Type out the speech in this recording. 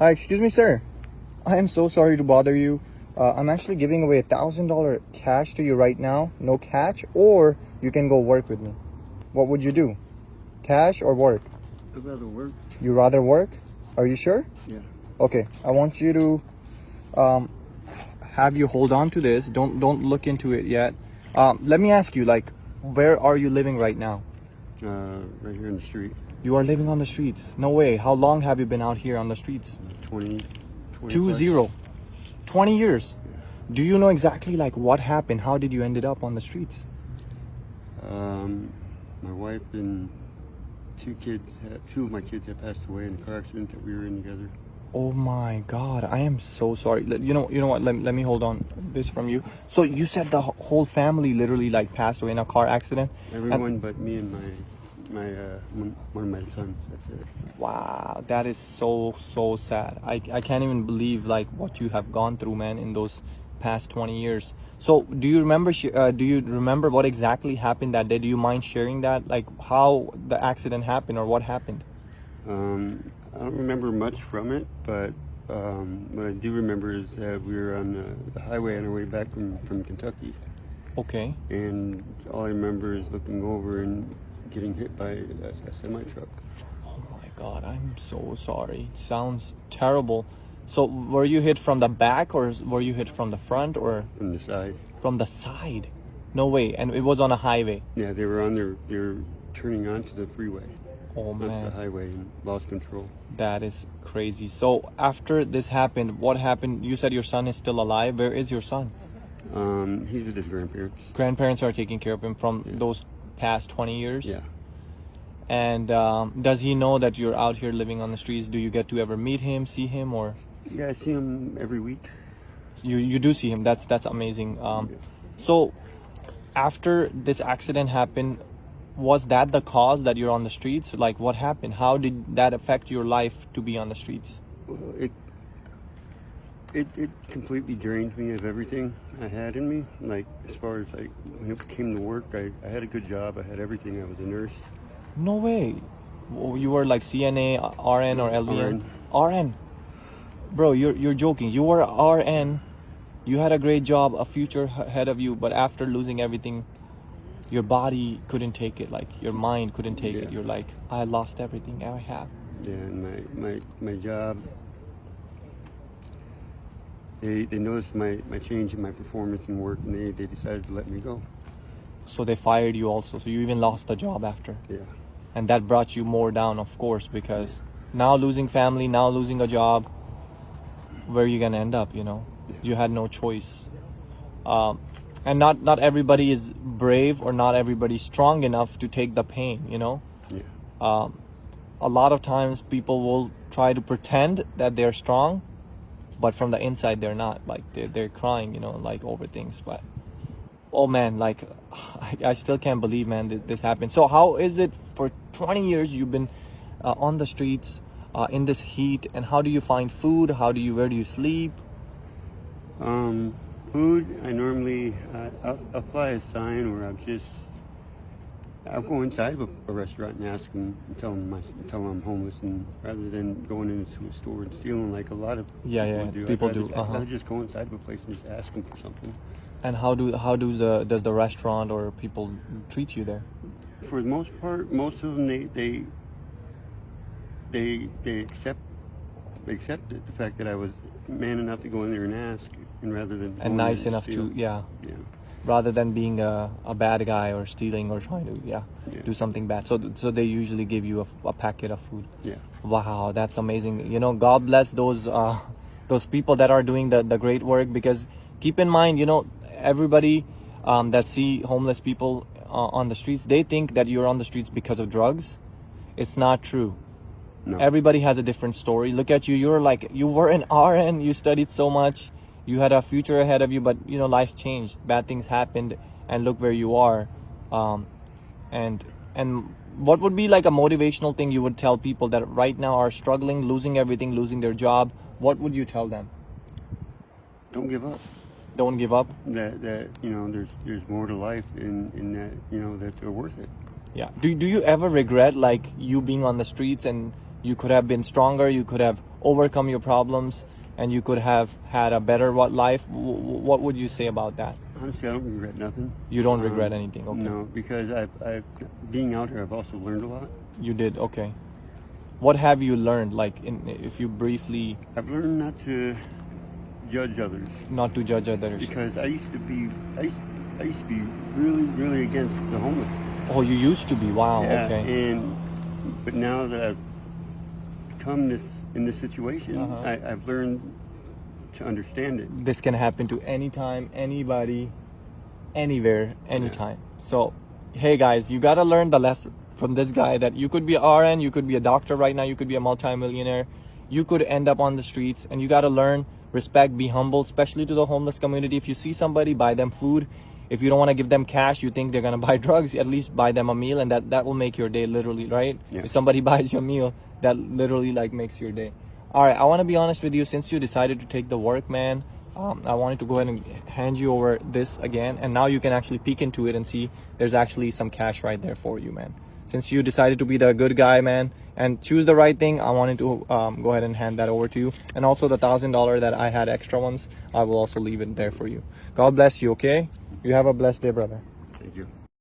Hi, excuse me, sir. I am so sorry to bother you. I'm actually giving away $1,000 cash to you right now. No catch, or you can go work with me. What would you do? Cash or work? I'd rather work. You rather work? Are you sure? Yeah. Okay, I want you to have you hold on to this. Don't look into it yet. Let me ask you, like, where are you living right now? Right here in the street. You are living on the streets. No way. How long have you been out here on the streets? 20 20. 20 years. Yeah. Do you know exactly like what happened? How did you ended up on the streets? My wife and two of my kids had passed away in a car accident that we were in together. Oh my God, I am so sorry. You know what? Let me hold on this from you. So you said the whole family literally like passed away in a car accident? Everyone but me and one of my sons. That's it. Wow, that is so sad. I can't even believe like what you have gone through, man, in those past 20 years. So do you remember what exactly happened that day? Do you mind sharing that, like how the accident happened or what happened? I don't remember much from it, but what I do remember is that we were on the highway on our way back from Kentucky. Okay. And all I remember is looking over and getting hit by a semi-truck. Oh my God, I'm so sorry. It sounds terrible. So were you hit from the back or were you hit from the front or? From the side. From the side? No way. And it was on a highway? Yeah, they were turning onto the freeway. Oh man. Onto the highway and lost control. That is crazy. So after this happened, what happened? You said your son is still alive. Where is your son? He's with his grandparents. Grandparents are taking care of him from those past 20 years? Yeah. And does he know that you're out here living on the streets? Do you get to ever meet him, see him, or? Yeah, I see him every week. You do see him. That's amazing. So after this accident happened, was that the cause that you're on the streets? Like, what happened? How did that affect your life to be on the streets? Well, it completely drained me of everything I had in me. Like, as far as like when it came to work, I had a good job. I had everything. I was a nurse. No way. You were like CNA, RN, or LVN? RN. Bro, you're joking. You were RN. You had a great job, a future ahead of you, but after losing everything, your body couldn't take it. Like, your mind couldn't take it. You're like, I lost everything I have. Yeah, and my job, they noticed my change in my performance in work, and they decided to let me go. So they fired you also. So you even lost the job after. Yeah. And that brought you more down, of course, because now losing family, now losing a job, where are you gonna end up? You had no choice. And not everybody is brave, or not everybody's strong enough to take the pain. Yeah. A lot of times people will try to pretend that they're strong, but from the inside they're not. Like, they're crying, like over things. But oh man, like I still can't believe, man, this happened. So how is it for 20 years you've been on the streets in this heat, and how do you find food? Where do you sleep? Food, I normally I'll fly a sign, or I'll go inside of a restaurant and ask them and tell them I'm homeless, and rather than going into a store and stealing like a lot of people do. I'd rather just go inside of a place and just ask them for something. And how does the restaurant or people treat you there? For the most part, most of them they accept it, the fact that I was man enough to go in there and ask, and rather than nice enough to rather than being a bad guy or stealing or trying to do something bad. So they usually give you a packet of food. Yeah. Wow, that's amazing. God bless those people that are doing the great work, because keep in mind, everybody that see homeless people on the streets, they think that you're on the streets because of drugs. It's not true. No. Everybody has a different story. Look at you. You were an RN. You studied so much. You had a future ahead of you, but life changed. Bad things happened, and look where you are. And what would be like a motivational thing you would tell people that right now are struggling, losing everything, losing their job? What would you tell them? Don't give up. Don't give up. That there's more to life in that, that they're worth it. Yeah. Do you ever regret like you being on the streets, and you could have been stronger, you could have overcome your problems and you could have had a better life, what would you say about that? Honestly, I don't regret nothing. You don't regret anything? Okay. No, because I've being out here, I've also learned a lot. You did? Okay. What have you learned? Like, if you briefly... I've learned not to judge others. Not to judge others. Because I used to be really, really against the homeless. Oh, you used to be? Wow. Yeah, Okay. But now that I've become in this situation, I've learned to understand it. This can happen to anytime, anybody, anywhere, anytime. So, hey guys, you gotta learn the lesson from this guy that you could be RN, you could be a doctor right now, you could be a multi-millionaire, you could end up on the streets, and you gotta learn, respect, be humble, especially to the homeless community. If you see somebody, buy them food. If you don't want to give them cash, you think they're gonna buy drugs, at least buy them a meal, and that will make your day, literally, right? Yeah. If somebody buys you a meal, that literally like makes your day. All right, I want to be honest with you. Since you decided to take the work, man, I wanted to go ahead and hand you over this again, and now you can actually peek into it and see there's actually some cash right there for you, man. Since you decided to be the good guy, man, and choose the right thing, I wanted to go ahead and hand that over to you. And also the $1,000 that I had extra ones, I will also leave it there for you. God bless you, okay? You have a blessed day, brother. Thank you.